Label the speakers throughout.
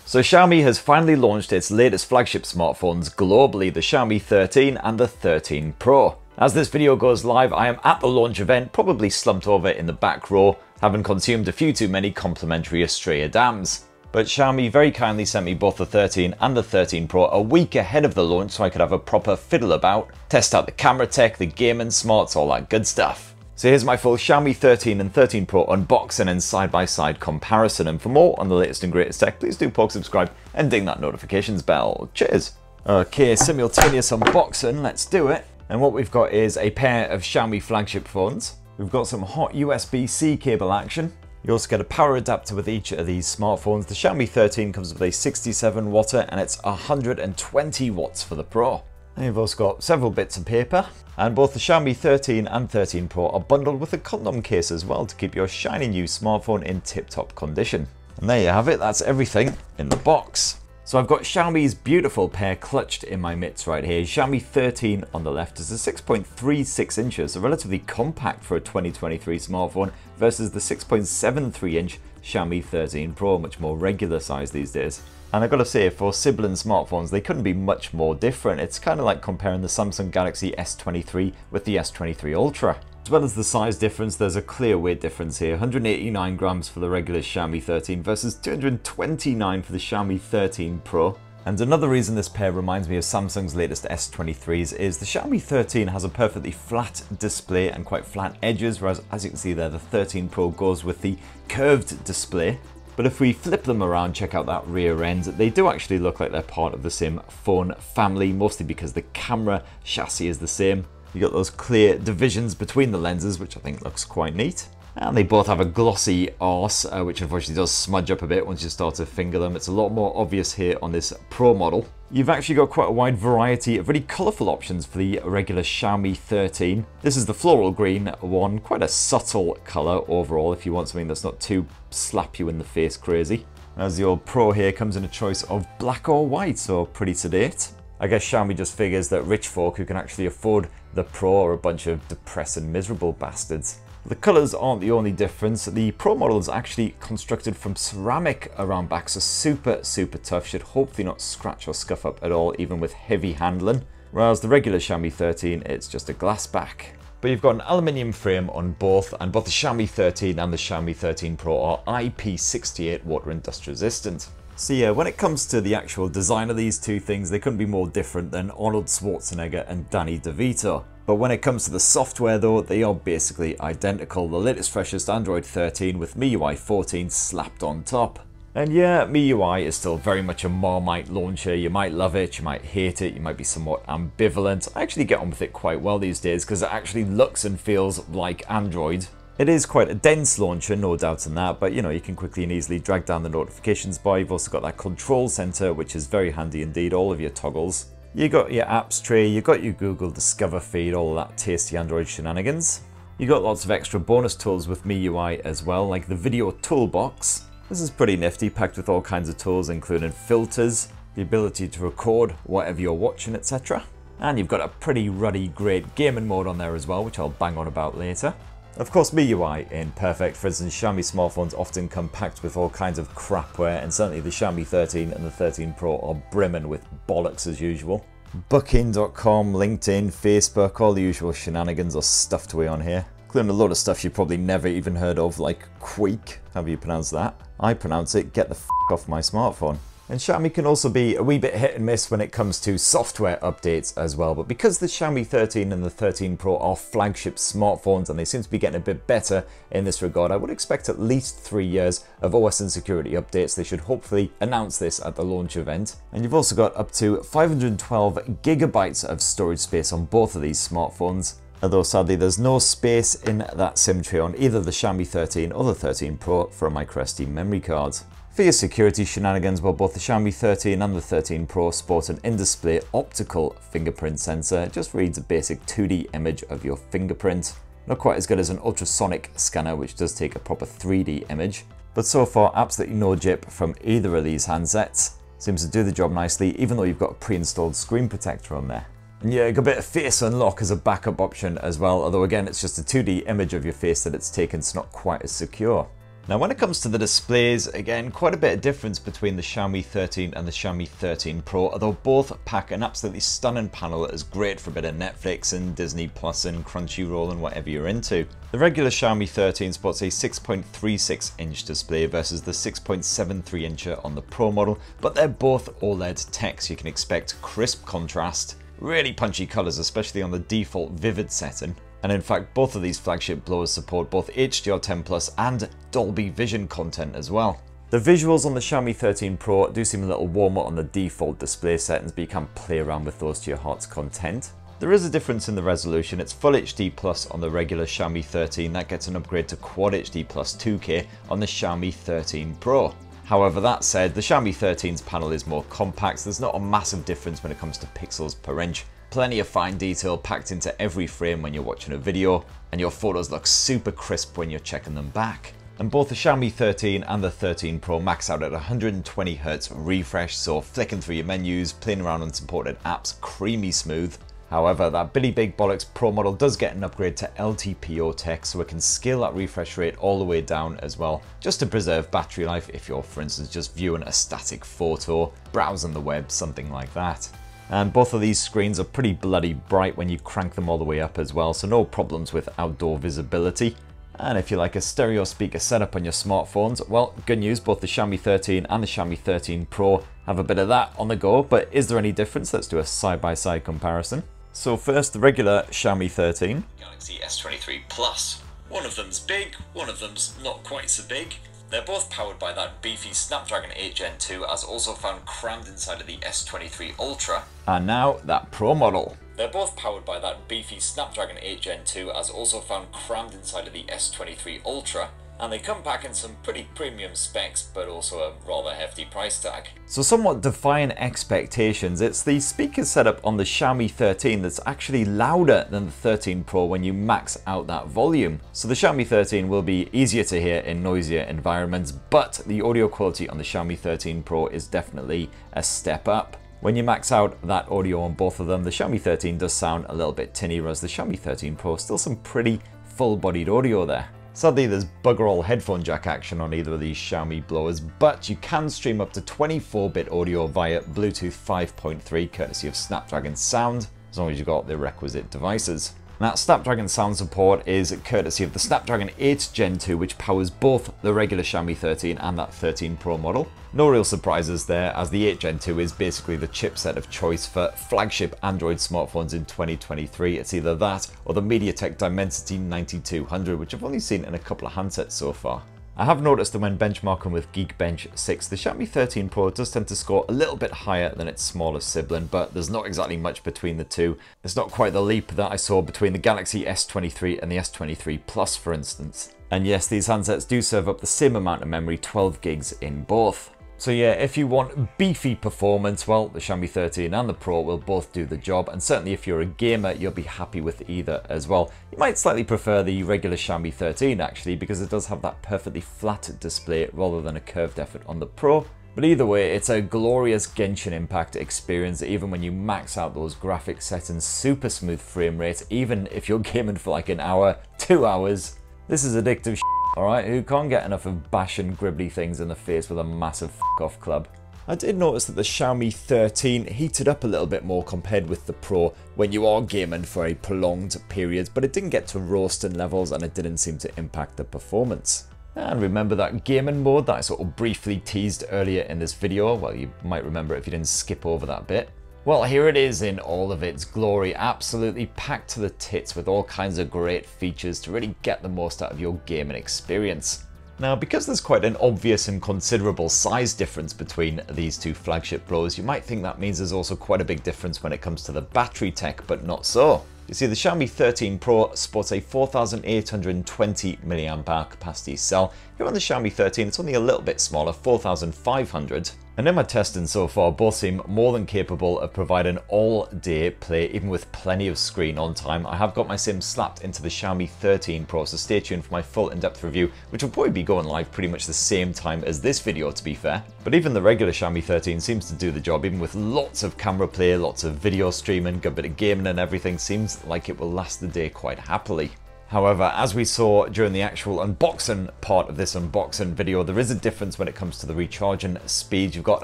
Speaker 1: So Xiaomi has finally launched its latest flagship smartphones globally, the Xiaomi 13 and the 13 Pro. As this video goes live, I am at the launch event, probably slumped over in the back row, having consumed a few too many complimentary Estrella Damms. But Xiaomi very kindly sent me both the 13 and the 13 Pro a week ahead of the launch so I could have a proper fiddle about, test out the camera tech, the gaming smarts, all that good stuff. So here's my full Xiaomi 13 and 13 Pro unboxing and side-by-side comparison, and for more on the latest and greatest tech, please do poke subscribe and ding that notifications bell. Cheers! Okay, simultaneous unboxing, let's do it. And what we've got is a pair of Xiaomi flagship phones. We've got some hot USB-C cable action. You also get a power adapter with each of these smartphones. The Xiaomi 13 comes with a 67 watt and it's 120 watts for the Pro. And you've also got several bits of paper, and both the Xiaomi 13 and 13 Pro are bundled with a condom case as well to keep your shiny new smartphone in tip-top condition. And there you have it, that's everything in the box. So I've got Xiaomi's beautiful pair clutched in my mitts right here. Xiaomi 13 on the left is a 6.36 inches, so relatively compact for a 2023 smartphone, versus the 6.73 inch Xiaomi 13 Pro, much more regular size these days. And I've got to say, for sibling smartphones, they couldn't be much more different. It's kind of like comparing the Samsung Galaxy S23 with the S23 Ultra. As well as the size difference, there's a clear weight difference here. 189 grams for the regular Xiaomi 13 versus 229 for the Xiaomi 13 Pro. And another reason this pair reminds me of Samsung's latest S23s is the Xiaomi 13 has a perfectly flat display and quite flat edges, whereas as you can see there, the 13 Pro goes with the curved display. But if we flip them around, check out that rear end, they do actually look like they're part of the same phone family, mostly because the camera chassis is the same. You got those clear divisions between the lenses, which I think looks quite neat. And they both have a glossy arse, which unfortunately does smudge up a bit once you start to finger them. It's a lot more obvious here on this Pro model. You've actually got quite a wide variety of really colourful options for the regular Xiaomi 13. This is the floral green one, quite a subtle colour overall if you want something that's not too slap you in the face crazy. As the old Pro here comes in a choice of black or white, so pretty sedate. I guess Xiaomi just figures that rich folk who can actually afford the Pro are a bunch of depressed and miserable bastards. The colours aren't the only difference. The Pro model is actually constructed from ceramic around back, so super tough, should hopefully not scratch or scuff up at all, even with heavy handling. Whereas the regular Xiaomi 13, it's just a glass back. But you've got an aluminium frame on both, and both the Xiaomi 13 and the Xiaomi 13 Pro are IP68 water and dust resistant. So yeah, when it comes to the actual design of these two things, they couldn't be more different than Arnold Schwarzenegger and Danny DeVito. But when it comes to the software though, they are basically identical. The latest freshest Android 13 with MiUI 14 slapped on top. And yeah, MiUI is still very much a Marmite launcher. You might love it, you might hate it, you might be somewhat ambivalent. I actually get on with it quite well these days because it actually looks and feels like Android. It is quite a dense launcher, no doubt in that, but you know, you can quickly and easily drag down the notifications bar. You've also got that control center, which is very handy indeed, all of your toggles. You got your apps tray, you got your Google Discover feed, all of that tasty Android shenanigans. You got lots of extra bonus tools with MiUI as well, like the video toolbox. This is pretty nifty, packed with all kinds of tools, including filters, the ability to record whatever you're watching, etc. And you've got a pretty ruddy, great gaming mode on there as well, which I'll bang on about later. Of course, MiUI ain't perfect. For instance, Xiaomi smartphones often come packed with all kinds of crapware, and certainly the Xiaomi 13 and the 13 Pro are brimming with bollocks as usual. Booking.com, LinkedIn, Facebook, all the usual shenanigans are stuffed away on here. Including a lot of stuff you probably never even heard of, like Queek, however you pronounce that. I pronounce it, get the f off my smartphone. And Xiaomi can also be a wee bit hit and miss when it comes to software updates as well, but because the Xiaomi 13 and the 13 Pro are flagship smartphones and they seem to be getting a bit better in this regard, I would expect at least 3 years of OS and security updates. They should hopefully announce this at the launch event. And you've also got up to 512 gigabytes of storage space on both of these smartphones. Although sadly there's no space in that SIM tray on either the Xiaomi 13 or the 13 Pro for a microSD memory card. For your security shenanigans, well, both the Xiaomi 13 and the 13 Pro sport an in-display optical fingerprint sensor. It just reads a basic 2D image of your fingerprint. Not quite as good as an ultrasonic scanner, which does take a proper 3D image. But so far, absolutely no jip from either of these handsets. Seems to do the job nicely, even though you've got a pre-installed screen protector on there. And yeah, you got a bit of face unlock as a backup option as well, although again, it's just a 2D image of your face that it's taken, so not quite as secure. Now when it comes to the displays, again, quite a bit of difference between the Xiaomi 13 and the Xiaomi 13 Pro, although both pack an absolutely stunning panel that is great for a bit of Netflix and Disney Plus and Crunchyroll and whatever you're into. The regular Xiaomi 13 sports a 6.36 inch display versus the 6.73 incher on the Pro model, but they're both OLED tech, so you can expect crisp contrast, really punchy colours, especially on the default vivid setting. And in fact, both of these flagship blowers support both HDR10 Plus and Dolby Vision content as well. The visuals on the Xiaomi 13 Pro do seem a little warmer on the default display settings, but you can play around with those to your heart's content. There is a difference in the resolution. It's Full HD Plus on the regular Xiaomi 13, that gets an upgrade to Quad HD Plus 2K on the Xiaomi 13 Pro. However, that said, the Xiaomi 13's panel is more compact, so there's not a massive difference when it comes to pixels per inch. Plenty of fine detail packed into every frame when you're watching a video, and your photos look super crisp when you're checking them back. And both the Xiaomi 13 and the 13 Pro max out at 120Hz refresh, so flicking through your menus, playing around on supported apps, creamy smooth. However, that Byyyeeeeee Bollocks Pro model does get an upgrade to LTPO tech, so it can scale that refresh rate all the way down as well, just to preserve battery life if you're, for instance, just viewing a static photo, browsing the web, something like that. And both of these screens are pretty bloody bright when you crank them all the way up as well, so no problems with outdoor visibility. And if you like a stereo speaker setup on your smartphones, well, good news, both the Xiaomi 13 and the Xiaomi 13 Pro have a bit of that on the go, but is there any difference? Let's do a side-by-side comparison. So first, the regular Xiaomi 13.
Speaker 2: Galaxy S23 Plus. One of them's big, one of them's not quite so big. They're both powered by that beefy Snapdragon 8 Gen 2, as also found crammed inside of the S23 Ultra.
Speaker 1: And now, that Pro model.
Speaker 2: They're both powered by that beefy Snapdragon 8 Gen 2, as also found crammed inside of the S23 Ultra. And they come back in some pretty premium specs, but also a rather hefty price tag.
Speaker 1: So somewhat defying expectations, it's the speaker setup on the Xiaomi 13 that's actually louder than the 13 Pro when you max out that volume. So the Xiaomi 13 will be easier to hear in noisier environments, but the audio quality on the Xiaomi 13 Pro is definitely a step up. When you max out that audio on both of them, the Xiaomi 13 does sound a little bit tinny, whereas the Xiaomi 13 Pro still some pretty full-bodied audio there. Sadly, there's bugger all headphone jack action on either of these Xiaomi blowers, but you can stream up to 24-bit audio via Bluetooth 5.3 courtesy of Snapdragon Sound, as long as you've got the requisite devices. Now, Snapdragon Sound support is courtesy of the Snapdragon 8 Gen 2, which powers both the regular Xiaomi 13 and that 13 Pro model. No real surprises there, as the 8 Gen 2 is basically the chipset of choice for flagship Android smartphones in 2023. It's either that or the MediaTek Dimensity 9200, which I've only seen in a couple of handsets so far. I have noticed that when benchmarking with Geekbench 6, the Xiaomi 13 Pro does tend to score a little bit higher than its smaller sibling, but there's not exactly much between the two. It's not quite the leap that I saw between the Galaxy S23 and the S23 Plus, for instance. And yes, these handsets do serve up the same amount of memory, 12 gigs in both. So yeah, if you want beefy performance, well, the Xiaomi 13 and the Pro will both do the job, and certainly if you're a gamer, you'll be happy with either as well. You might slightly prefer the regular Xiaomi 13 actually, because it does have that perfectly flat display rather than a curved effort on the Pro. But either way, it's a glorious Genshin Impact experience, even when you max out those graphics settings, super smooth frame rate, even if you're gaming for like an hour, 2 hours. This is addictive shit. Alright, who can't get enough of bashing gribbly things in the face with a massive f**k-off club? I did notice that the Xiaomi 13 heated up a little bit more compared with the Pro when you are gaming for a prolonged period, but it didn't get to roasting levels and it didn't seem to impact the performance. And remember that gaming mode that I sort of briefly teased earlier in this video? Well, you might remember if you didn't skip over that bit. Well, here it is in all of its glory, absolutely packed to the tits with all kinds of great features to really get the most out of your gaming experience. Now, because there's quite an obvious and considerable size difference between these two flagship Pros, you might think that means there's also quite a big difference when it comes to the battery tech, but not so. You see, the Xiaomi 13 Pro sports a 4820 mAh capacity cell. Here on the Xiaomi 13, it's only a little bit smaller, 4500. And in my testing so far, both seem more than capable of providing all-day play, even with plenty of screen on time. I have got my sim slapped into the Xiaomi 13 Pro, so stay tuned for my full in-depth review, which will probably be going live pretty much the same time as this video, to be fair. But even the regular Xiaomi 13 seems to do the job, even with lots of camera play, lots of video streaming, good bit of gaming and everything. Seems like it will last the day quite happily. However, as we saw during the actual unboxing part of this unboxing video, there is a difference when it comes to the recharging speed. You've got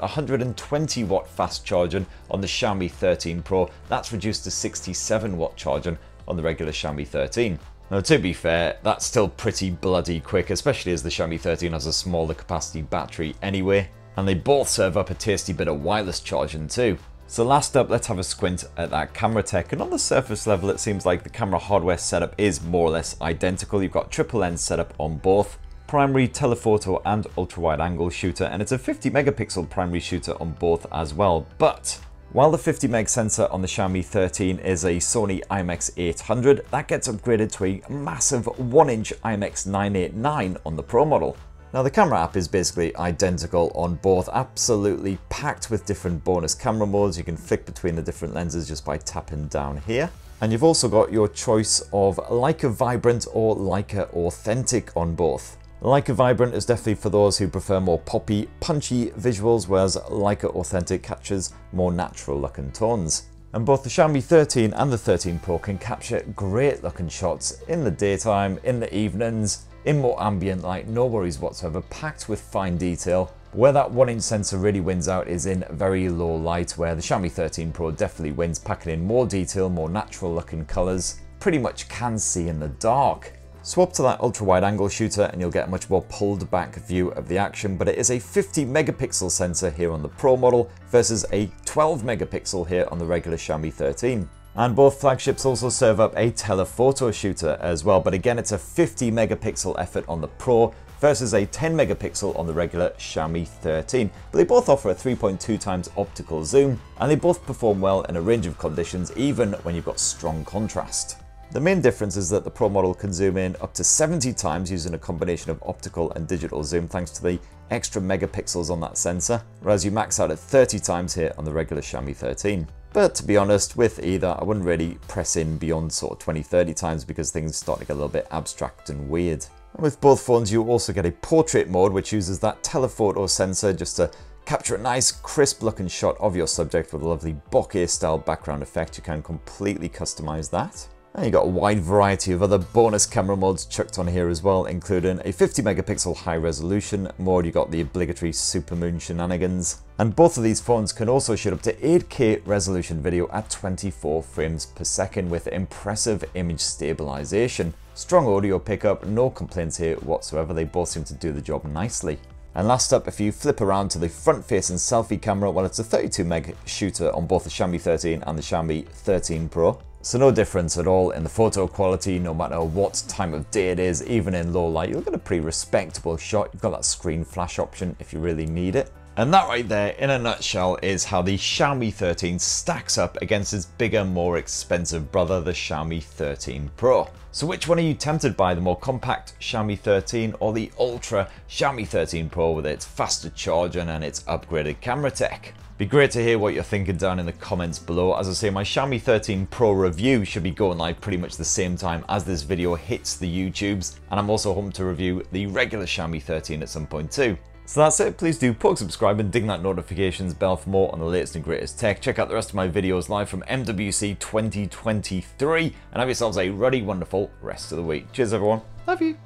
Speaker 1: 120 watt fast charging on the Xiaomi 13 Pro. That's reduced to 67 watt charging on the regular Xiaomi 13. Now, to be fair, that's still pretty bloody quick, especially as the Xiaomi 13 has a smaller capacity battery anyway. And they both serve up a tasty bit of wireless charging too. So last up, let's have a squint at that camera tech, and on the surface level it seems like the camera hardware setup is more or less identical. You've got triple lens setup on both, primary telephoto and ultra wide angle shooter, and it's a 50 megapixel primary shooter on both as well. But while the 50 meg sensor on the Xiaomi 13 is a Sony IMX800, that gets upgraded to a massive 1-inch IMX989 on the Pro model. Now the camera app is basically identical on both, absolutely packed with different bonus camera modes. You can flick between the different lenses just by tapping down here. And you've also got your choice of Leica Vibrant or Leica Authentic on both. Leica Vibrant is definitely for those who prefer more poppy, punchy visuals, whereas Leica Authentic captures more natural looking tones. And both the Xiaomi 13 and the 13 Pro can capture great looking shots in the daytime, in the evenings, in more ambient light, no worries whatsoever, packed with fine detail. Where that 1-inch sensor really wins out is in very low light, where the Xiaomi 13 Pro definitely wins, packing in more detail, more natural looking colours, pretty much can see in the dark. Swap to that ultra wide angle shooter and you'll get a much more pulled back view of the action, but it is a 50 megapixel sensor here on the Pro model versus a 12 megapixel here on the regular Xiaomi 13. And both flagships also serve up a telephoto shooter as well, but again it's a 50 megapixel effort on the Pro versus a 10 megapixel on the regular Xiaomi 13. But they both offer a 3.2 times optical zoom, and they both perform well in a range of conditions, even when you've got strong contrast. The main difference is that the Pro model can zoom in up to 70 times using a combination of optical and digital zoom thanks to the extra megapixels on that sensor, whereas you max out at 30 times here on the regular Xiaomi 13. But to be honest, with either, I wouldn't really press in beyond sort of 20-30 times because things start to get a little bit abstract and weird. And with both phones, you also get a portrait mode, which uses that telephoto sensor just to capture a nice, crisp looking shot of your subject with a lovely bokeh style background effect. You can completely customize that. And you've got a wide variety of other bonus camera modes chucked on here as well, including a 50 megapixel high resolution mode. You've got the obligatory supermoon shenanigans. And both of these phones can also shoot up to 8K resolution video at 24 frames per second with impressive image stabilization. Strong audio pickup, no complaints here whatsoever. They both seem to do the job nicely. And last up, if you flip around to the front-facing selfie camera, well, it's a 32 meg shooter on both the Xiaomi 13 and the Xiaomi 13 Pro. So no difference at all in the photo quality, no matter what time of day it is, even in low light, you'll get a pretty respectable shot. You've got that screen flash option if you really need it. And that right there, in a nutshell, is how the Xiaomi 13 stacks up against its bigger, more expensive brother, the Xiaomi 13 Pro. So which one are you tempted by, the more compact Xiaomi 13 or the ultra Xiaomi 13 Pro with its faster charging and its upgraded camera tech? Be great to hear what you're thinking down in the comments below. As I say, my Xiaomi 13 Pro review should be going live pretty much the same time as this video hits the YouTubes, and I'm also hoping to review the regular Xiaomi 13 at some point too. So that's it. Please do poke subscribe and ding that notifications bell for more on the latest and greatest tech. Check out the rest of my videos live from MWC 2023 and have yourselves a ruddy, wonderful rest of the week. Cheers everyone. Love you.